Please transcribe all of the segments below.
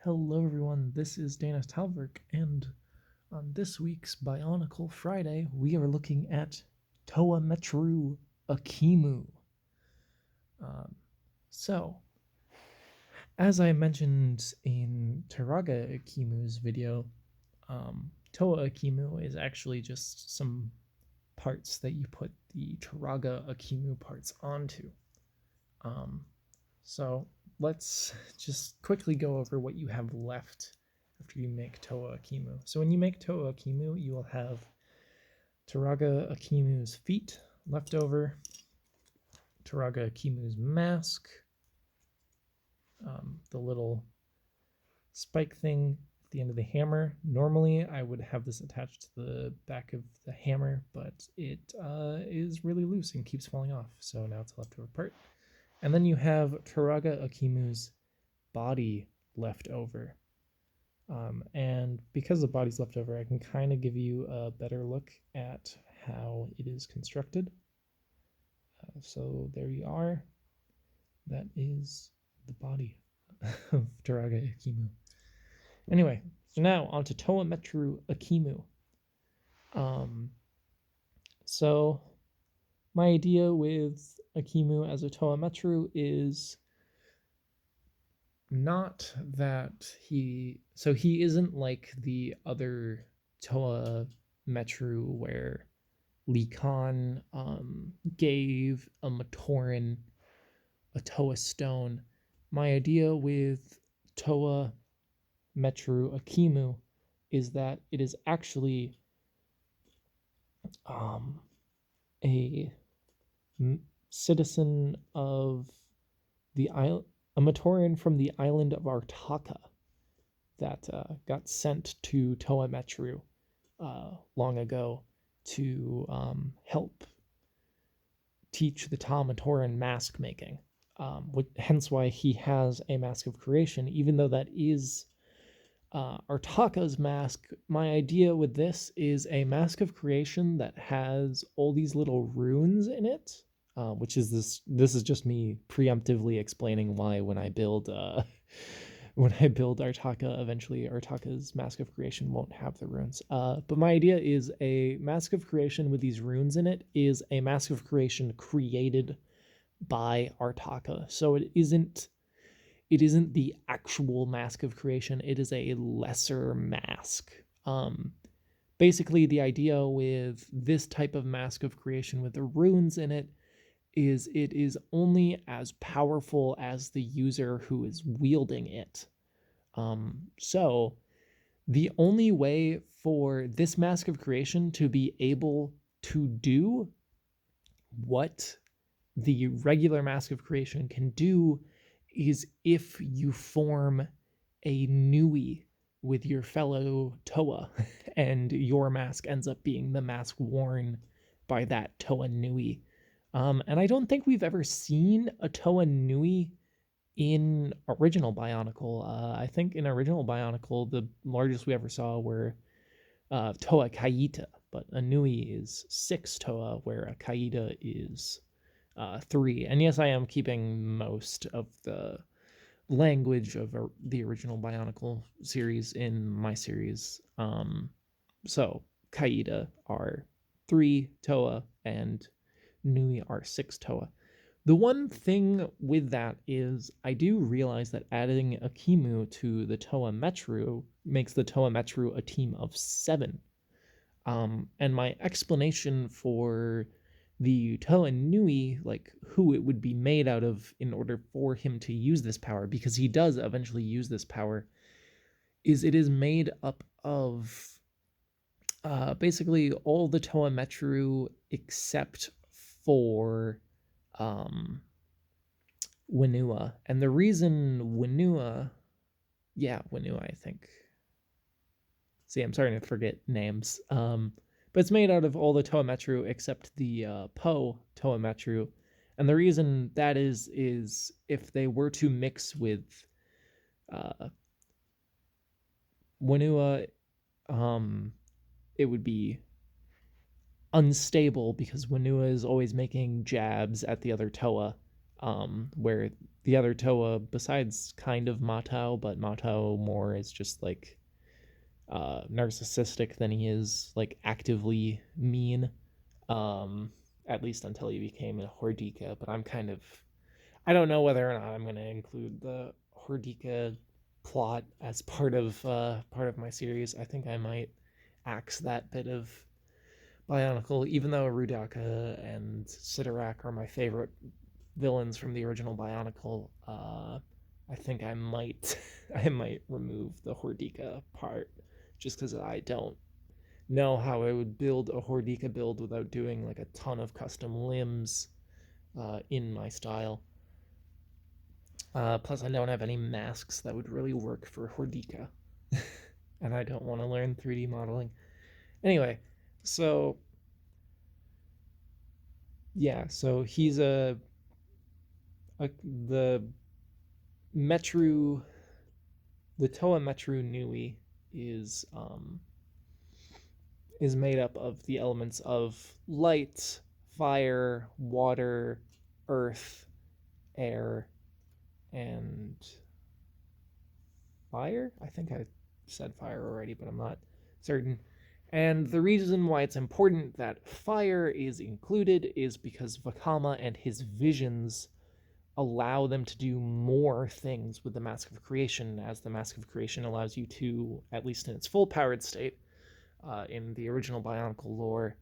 Hello everyone, this is Dana Talvik, and on this week's Bionicle Friday, we are looking at Toa Metru Ekimu. So, as I mentioned in Turaga Ekimu's video, Toa Ekimu is actually just some parts that you put the Turaga Ekimu parts onto. So let's just quickly go over what you have left after you make Toa Ekimu. So when you make Toa Ekimu, you will have Turaga Ekimu's feet left over, Turaga Ekimu's mask, the little spike thing at the end of the hammer. Normally I would have this attached to the back of the hammer, but it is really loose and keeps falling off, so now it's a leftover part. And then you have Turaga Ekimu's body left over. And because the body's left over, I can kind of give you a better look at how it is constructed. So there you are. That is the body of Turaga Ekimu. Anyway, so now on to Toa Metru Ekimu. So my idea with Ekimu as a Toa Metru is not that he isn't like the other Toa Metru where Lee Khan gave a Matoran a Toa stone. My idea with Toa Metru Ekimu is that it is actually a citizen of the island, a Matoran from the island of Artaka that got sent to Toa Metru long ago to help teach the Ta Matoran mask making. Hence why he has a mask of creation, even though that is Artaka's mask. My idea with this is a mask of creation that has all these little runes in it. Which is this is just me preemptively explaining why when I build Artaka, eventually Artaka's Mask of Creation won't have the runes. But my idea is a Mask of Creation with these runes in it is a Mask of Creation created by Artaka. So it isn't the actual Mask of Creation, it is a lesser mask. Basically the idea with this type of Mask of Creation with the runes in it is it is only as powerful as the user who is wielding it. So the only way for this Mask of Creation to be able to do what the regular Mask of Creation can do is if you form a Nui with your fellow Toa and your mask ends up being the mask worn by that Toa Nui. And I don't think we've ever seen a Toa Nui in original Bionicle. I think in original Bionicle, the largest we ever saw were Toa Kaita, but a Nui is 6 Toa, where a Kaita is 3. And yes, I am keeping most of the language of the original Bionicle series in my series. So Kaita are 3 Toa and Nui are 6 Toa. The one thing with that is I do realize that adding Ekimu to the Toa Metru makes the Toa Metru a team of 7. And my explanation for the Toa Nui, like who it would be made out of in order for him to use this power, because he does eventually use this power, is it is made up of basically all the Toa Metru except for Whenua. And the reason Whenua, I think. See, I'm starting to forget names. But it's made out of all the Toa Metru except the Po Toa Metru. And the reason that is if they were to mix with Whenua, it would be unstable because Whenua is always making jabs at the other Toa. where the other Toa, besides kind of Matao, but Matao more is just like narcissistic than he is like actively mean. At least until he became a Hordika. But I don't know whether or not I'm going to include the Hordika plot as part of my series. I think I might axe that bit of Bionicle, even though Rudaka and Sidorak are my favorite villains from the original Bionicle. I think I might I might remove the Hordika part just because I don't know how I would build a Hordika build without doing like a ton of custom limbs in my style. Plus, I don't have any masks that would really work for Hordika, and I don't want to learn 3D modeling. Anyway, so yeah, so he's the Metru, the Toa Metru Nui is made up of the elements of light, fire, water, earth, air, and fire. I think I said fire already, but I'm not certain. And the reason why it's important that fire is included is because Vakama and his visions allow them to do more things with the Mask of Creation, as the Mask of Creation allows you to, at least in its full powered state, in the original Bionicle lore,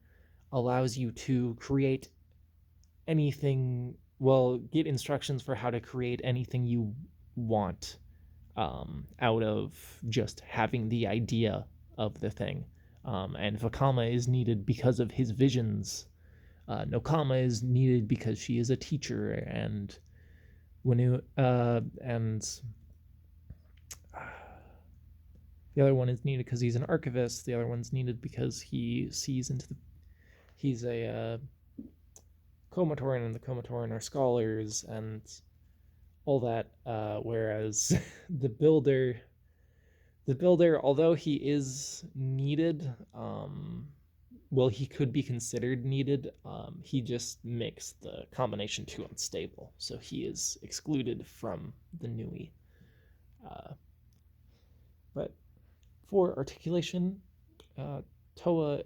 allows you to create anything, well, get instructions for how to create anything you want out of just having the idea of the thing. And Vakama is needed because of his visions. Nokama is needed because she is a teacher, and and the other one is needed because he's an archivist. The other one's needed because he sees into the. He's a Komatoran, and the Komatoran are scholars and all that. Whereas the builder, although he is needed, well, he could be considered needed. He just makes the combination too unstable, so he is excluded from the Nui. But for articulation, Toa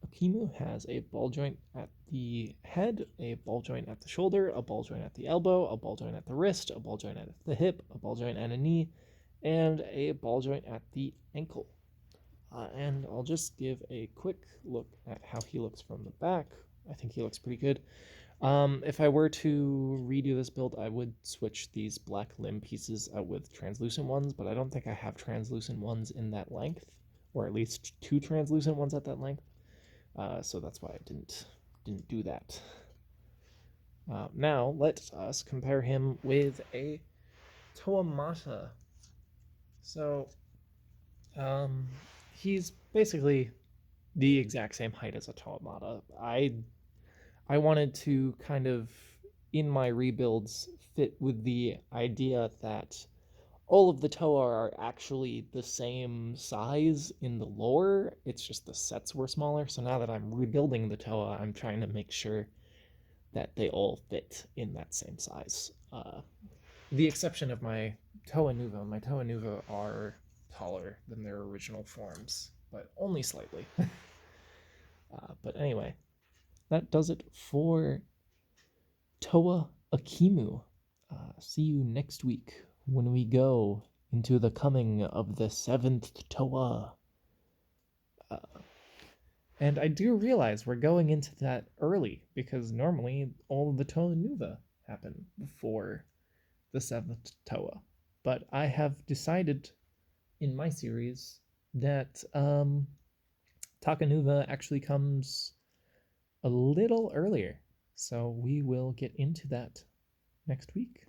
Ekimu has a ball joint at the head, a ball joint at the shoulder, a ball joint at the elbow, a ball joint at the wrist, a ball joint at the hip, a ball joint at a knee, and a ball joint at the ankle. And I'll just give a quick look at how he looks from the back. I think he looks pretty good. If I were to redo this build, I would switch these black limb pieces out with translucent ones, but I don't think I have translucent ones in that length, or at least 2 translucent ones at that length. So that's why I didn't do that. Now let us compare him with a Toa Mata. So he's basically the exact same height as a Toa Mata. I wanted to kind of, in my rebuilds, fit with the idea that all of the Toa are actually the same size in the lore. It's just the sets were smaller. So now that I'm rebuilding the Toa, I'm trying to make sure that they all fit in that same size. The exception of my Toa Nuva. My Toa Nuva are taller than their original forms, but only slightly. But anyway, that does it for Toa Ekimu. See you next week when we go into the coming of the 7th Toa. And I do realize we're going into that early, because normally all of the Toa Nuva happen before the 7th Toa. But I have decided in my series that Takanuva actually comes a little earlier. So we will get into that next week.